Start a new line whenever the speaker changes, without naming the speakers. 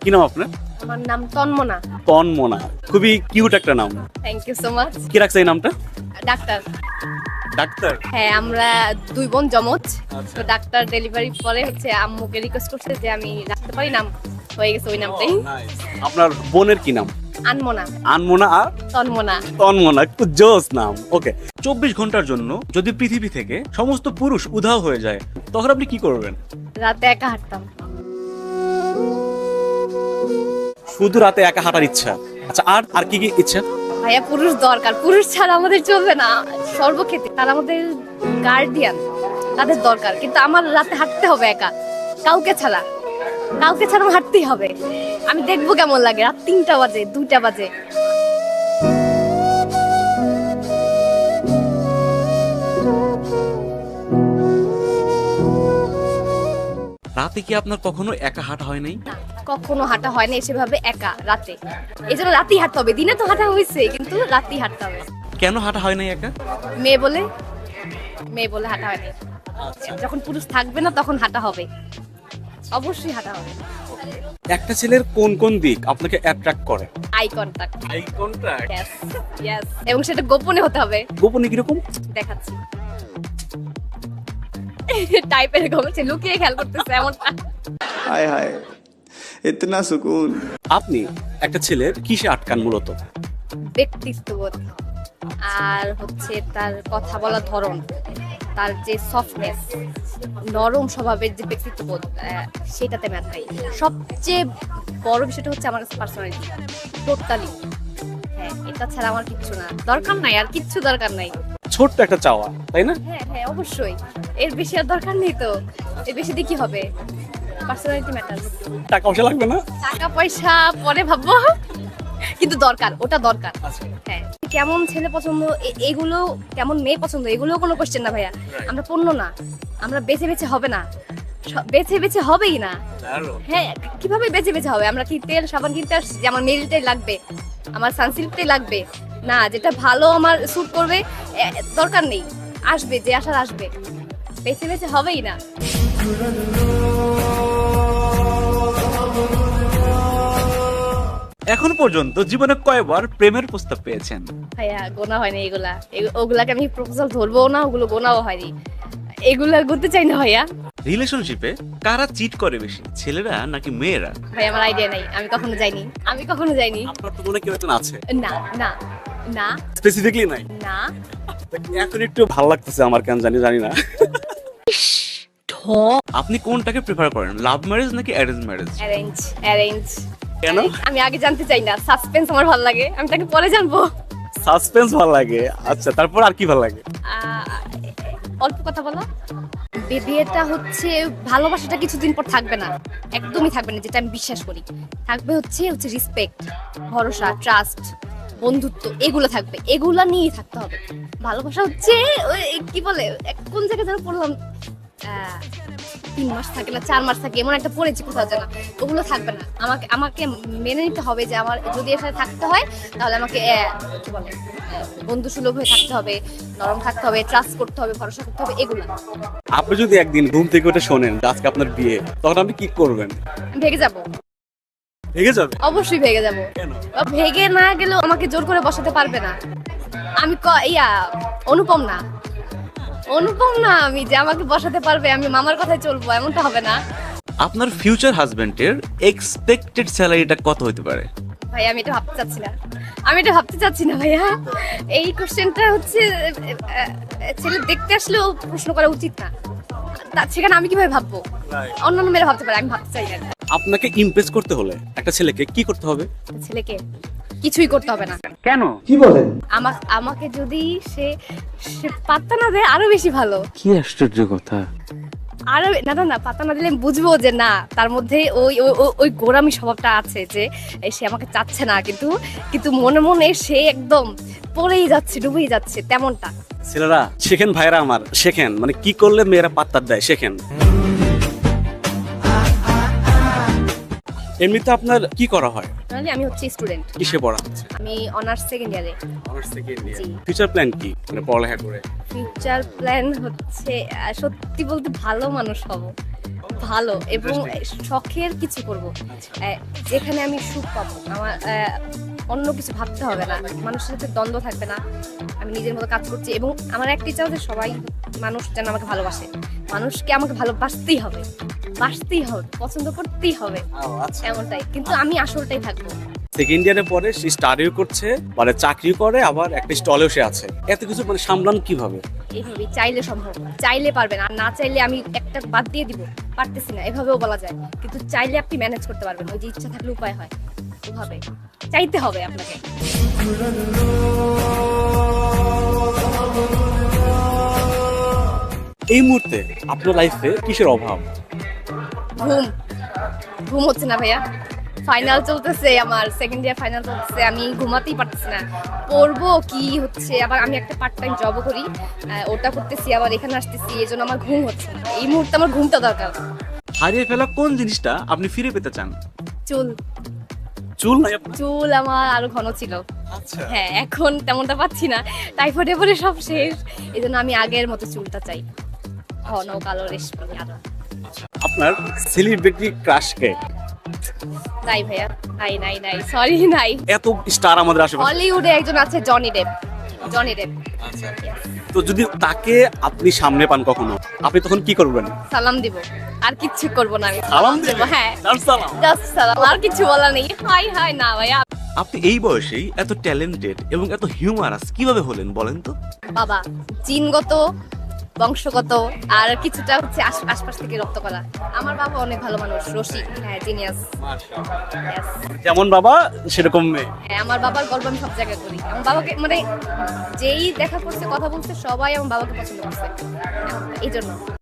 কি নাম আপনার?
আমার নাম তন্মনা।
তন্মনা, খুবই কিউট একটা নাম।
Thank you so much.
কি রাখছে এই নামটা?
ডাক্তার।
ডাক্তার?
হ্যাঁ, আমরা দুই বোন জমজ।
আচ্ছা।
তো ডাক্তার ডেলিভারি পরে হচ্ছে আম্মুকে রিকোয়েস্ট করছে যে আমি রাখতে পারি নাম, হয়ে গেছে ওই নামটাই।
আপনার বোনের কি নাম?
আনমনা।
আনমনা আর
তন্মনা।
তন্মনা, একটু জোস নাম। ওকে, 24 ঘন্টার জন্য যদি পৃথিবী থেকে সমস্ত পুরুষ উধাও হয়ে যায়, তখন আপনি কি করবেন?
রাতে একা হাঁটতাম।
শুধু রাতে একা হাঁটার ইচ্ছা? আচ্ছা, আর আর কি কি ইচ্ছা?
ভাইয়া, পুরুষ দরকার, পুরুষ ছাড়া আমাদের চলবে না সর্বক্ষেত্রে। তারা আমাদের গার্ডিয়ান, তাদের দরকার। কিন্তু আমার রাতে হাঁটতে হবে একা, কাউকে ছাড়া। কাউকে ছাড়া আমার হাঁটতেই হবে। আমি দেখবো কেমন লাগে রাত 3টা বাজে, 2টা বাজে।
রাতে কি আপনার কখনো একা হাঁটা হয় নাই?
না, কখনো হাঁটা হয় না সেভাবে একা রাতে। এই জন্য রাতেই হাঁটতে হবে। দিনে তো হাঁটা হয়েছে, কিন্তু রাতেই হাঁটতে হবে।
কেন হাঁটা হয় নাই একা?
মেয়ে বলে, মেয়ে বলে হাঁটা হয়নি। যখন পুরুষ থাকবে না তখন হাঁটা হবে, অবশ্যই হাঁটা হবে।
একটা ছেলের কোন কোন দিক আপনাকে অ্যাট্রাক্ট করে?
Eye contact.
Eye contact?
Yes, yes. এবং সেটা গোপনে হতে হবে।
গোপনে কিরকম?
দেখাচ্ছি। টাইপের গোপনে লুকিয়ে খেয়াল করতেছে এমনটা।
हाय हाय इतना सुकून।
আপনি একটা ছেলের কিসে আটকান মূলত?
ব্যক্তিত্ববোধ, আর হচ্ছে তার কথা বলার ধরন, তার যে সফটনেস, নরম স্বভাবের যে ব্যক্তিত্ববোধ, সেটাতে ম্যাচ হয়। সবচেয়ে বড় বিষয়টা হচ্ছে আমার কাছে পার্সোনালিটি, টোটালি। হ্যাঁ, এটা ছাড়া আমার কিচ্ছু না, দরকার নাই, আর কিচ্ছু দরকার নাই।
ছোট্ট একটা চাওয়া, তাই না?
হ্যাঁ হ্যাঁ, অবশ্যই। এর বেশি আর দরকার নেই তো। এর বেশি দিয়ে কি হবে? Personality matter.
টাকা পয়সা লাগবে না?
টাকা পয়সা পরে ভাববো, কিন্তু দরকার, ওটা দরকার। হ্যাঁ, কেমন ছেলে পছন্দ, এগুলো কেমন মেয়ে পছন্দ, এগুলো কোনো কোশ্চেন না ভাইয়া। আমরা পণ্য না, আমরা বেছে বেছে হবে না, বেছে বেছে হবেই না। হ্যাঁ, কিভাবে বেছে বেছে হবে? আমরা কি তেল সাবান কিনতে আসছি যে আমার মেরিটাই লাগবে, আমার সানসিল্কটাই লাগবে? না, যেটা ভালো আমার স্যুট করবে, দরকার নেই। আসবে যে আসার আসবে, বেছে বেছে হবেই না।
এখন পর্যন্ত জীবনে কয়বার প্রেমের প্রস্তাব পেয়েছেন?
ভাইয়া, গোনা হয়নি এগুলা। ওগুলাকে আমি প্রপোজাল ধরবো না, ওগুলো গোনাও হয়নি। এগুলা করতে চাই না ভাইয়া।
রিলেশনশিপে কারা চিট করে বেশি, ছেলেরা নাকি মেয়েরা?
ভাই, আমার আইডিয়া নাই, আমি কখনো যাইনি, আমি কখনো যাইনি।
আপনার তো মনে কেউ একজন আছে?
না না না
স্পেসিফিকলি নাই?
না।
এখন একটু ভালো লাগতেছে আমার, কেন জানি জানি না। আপনি কোনটাকে প্রেফার করেন, লাভ ম্যারেজ নাকি অ্যারেঞ্জ ম্যারেজ?
Arrange, arrange.
কেন?
আমি আগে জানতে চাই না, সাসপেন্স আমার ভালো লাগে, আমি তাকে পরে জানবো।
সাসপেন্স ভালো লাগে? আচ্ছা, তারপর আর কি ভালো লাগে?
অল্প কথা বলো। বিয়েটা হচ্ছে, ভালোবাসাটা কিছুদিন পর থাকবে না, একদমই থাকবে না, যেটা আমি বিশ্বাস করি। থাকবে হচ্ছে রেসপেক্ট, ভরসা, ট্রাস্ট, বন্ধুত্ব, এগুলো থাকবে। এগুলা নিয়েই থাকতে হবে। ভালোবাসা হচ্ছে ওই কি বলে, কোন জায়গায় যেন পড়লাম, 3 মাস থাকে না 4 মাস থাকে, এমন একটা পড়েছি কোথাও যেন। ওগুলো থাকবে না। আমাকে আমাকে মেনে নিতে হবে যে আমার যদি এর সাথে থাকতে হয়, তাহলে আমাকে কি বলে, বন্ধু সুলভ হয়ে থাকতে হবে, নরম থাকতে হবে, ট্রাস্ট করতে হবে, ভরসা করতে হবে, এগুলো।
আপনি যদি একদিন ঘুম থেকে উঠে শোনেন যে আজকে আপনার বিয়ে, তখন আপনি কি করবেন?
ভেগে যাব,
ভেগে যাবে?
অবশ্যই ভেগে যাব।
কেন?
ভেগে না গেলেও আমাকে জোর করে বসাতে পারবে না। আমি অনুপম না, অনুপম না আমি যে আমাকে বসাতে পারবে, আমি মামার কথায় চলবো, এমনটা হবে না।
আপনার ফিউচার হাজবেন্ডের এক্সপেক্টেড স্যালারিটা কত হতে পারে?
ভাই, আমি এটা ভাবতে চাচ্ছি না, আমি এটা ভাবতে চাচ্ছি না ভাইয়া। এই কোশ্চেনটা হচ্ছে ছেলে দেখতে আসলেও প্রশ্ন করা উচিত না। সেখানে আমি কিভাবে ভাববো? অন্যান্য মেয়েরা ভাবতে পারে, আমি ভাবতে চাই না।
আপনাকে ইমপ্রেস করতে হলে একটা ছেলেকে কি করতে হবে?
ছেলেকে কিছুই করতে হবে না।
কেন?
কি বলেন?
আমাকে যদি সে পাত্তা না দেয়, আরো বেশি ভালো।
কি আশ্চর্য কথা!
আরো না না না, পাত্তা না দিলে আমি বুঝবো যে না, তার মধ্যে ওই ওই গোরামি স্বভাবটা আছে, যে সে আমাকে চাচ্ছে না, কিন্তু কিন্তু মনে মনে সে একদম পড়েই যাচ্ছে, ডুবেই যাচ্ছে, তেমনটা।
ছেলেরা শেখেন, ভাইরা আমার শেখেন, মানে কি করলে মেয়েরা পাত্তা দেয় শেখেন। এমনিতে আপনার কি করা হয়?
তাহলে আমি হচ্ছে স্টুডেন্ট,
কিসে পড়া হচ্ছে?
আমি অনার্স সেকেন্ড ইয়ারে।
Honours second year.
জি।
ফিউচার প্ল্যান কি মানে পড়ালেখা করে?
ফিউচার প্ল্যান হচ্ছে সত্যি বলতে ভালো মানুষ হব, ভালো এবং শখের কিছু করব, যেখানে আমি সুখ পাবো। আমার অন্য কিছু ভাবতে হবে না, মানুষের সাথে দ্বন্দ্ব থাকবে না, আমি নিজের মতো কাজ করছি। এবং আমার একটা ইচ্ছা হচ্ছে সবাই মানুষ যেন আমাকে ভালোবাসে, মানুষকে আমাকে ভালোবাসতেই হবে, বাসতেই হবে, পছন্দ করতেই হবে, এমনটাই। কিন্তু আমি আসলটাই থাকবো।
সেকেন্ড ইয়ারে পরে সে স্টাডিও করছে, মানে চাকরি করে, আবার একটা স্টলেও সে আছে। এত কিছু মানে সামলান কিভাবে?
এইভাবেই চাইলে সম্ভব, চাইলে পারবেন, আর না চাইলে আমি একটা বাদ দিয়ে দিব, পারতেছি না এভাবেও বলা যায়। কিন্তু চাইলে আপনি ম্যানেজ করতে পারবেন, ওই যে ইচ্ছা থাকলে উপায় হয়, ওভাবে চাইতে হবে আপনাকে।
এই মুহূর্তে আপনার লাইফে কিসের অভাব?
ঘুম, ঘুম হচ্ছে না ভাইয়া। ফাইনাল চলতেছে, আমার সেকেন্ড ইয়ার ফাইনাল চলতেছে, আমি ঘুমাতেই পারতেছি না। পড়বো কি হচ্ছে, আবার আমি একটা পার্ট টাইম জবও করি, ওটা করতেছি, আবার এখানে আসতেছি, এই জন্য আমার ঘুম হচ্ছে না। এই মুহূর্তে আমার ঘুমটা দরকার।
হারিয়ে ফেলা কোন জিনিসটা আপনি ফিরে পেতে চান?
চুল,
চুল নাই আপনার?
চুল আমার আরো ঘন ছিল।
আচ্ছা।
হ্যাঁ, এখন তেমনটা পাচ্ছি না, টাইফয়েডে পরে সব শেষ। এই জন্য আমি আগের মতো চুলটা চাই, ঘন কালো রেশমি আরো।
আপনার সেলিব্রিটি ক্রাশ কে?
নাই ভাইয়া, নাই নাই নাই, সরি নাই।
এত স্টার আমাদের আশেপাশে,
হলিউডে একজন আছে জনি ডেপ, জনি ডেপ।
তো যদি তাকে আপনি সামনে পান কখনো, আপনি তখন কি করবেন?
সালাম দিব, আর কিচ্ছু করব না, আমি
সালাম
দেব।
দেবেন?
হ্যাঁ,
জাস্ট সালাম।
জাস্ট সালাম, আর কিছু বলা নেই। হাই হাই না ভাইয়া।
আপনি এই বয়সেই এত ট্যালেন্টেড এবং এত হিউমারাস কিভাবে হলেন বলেন তো?
বাবা জিনগত, বংশগত, আর কিছুটা হচ্ছে আশপাশ থেকে রপ্ত করা। আমার বাবা অনেক ভালো মানুষ, রসিক, হ্যাঁ, জিনিয়াস।
যেমন বাবা সেরকম মেয়ে।
হ্যাঁ, আমার বাবার গল্প আমি সব জায়গায় করি। আমার বাবাকে মানে যেই দেখা করছে, কথা বলছে, সবাই আমার বাবাকে পছন্দ করছে, এই জন্য।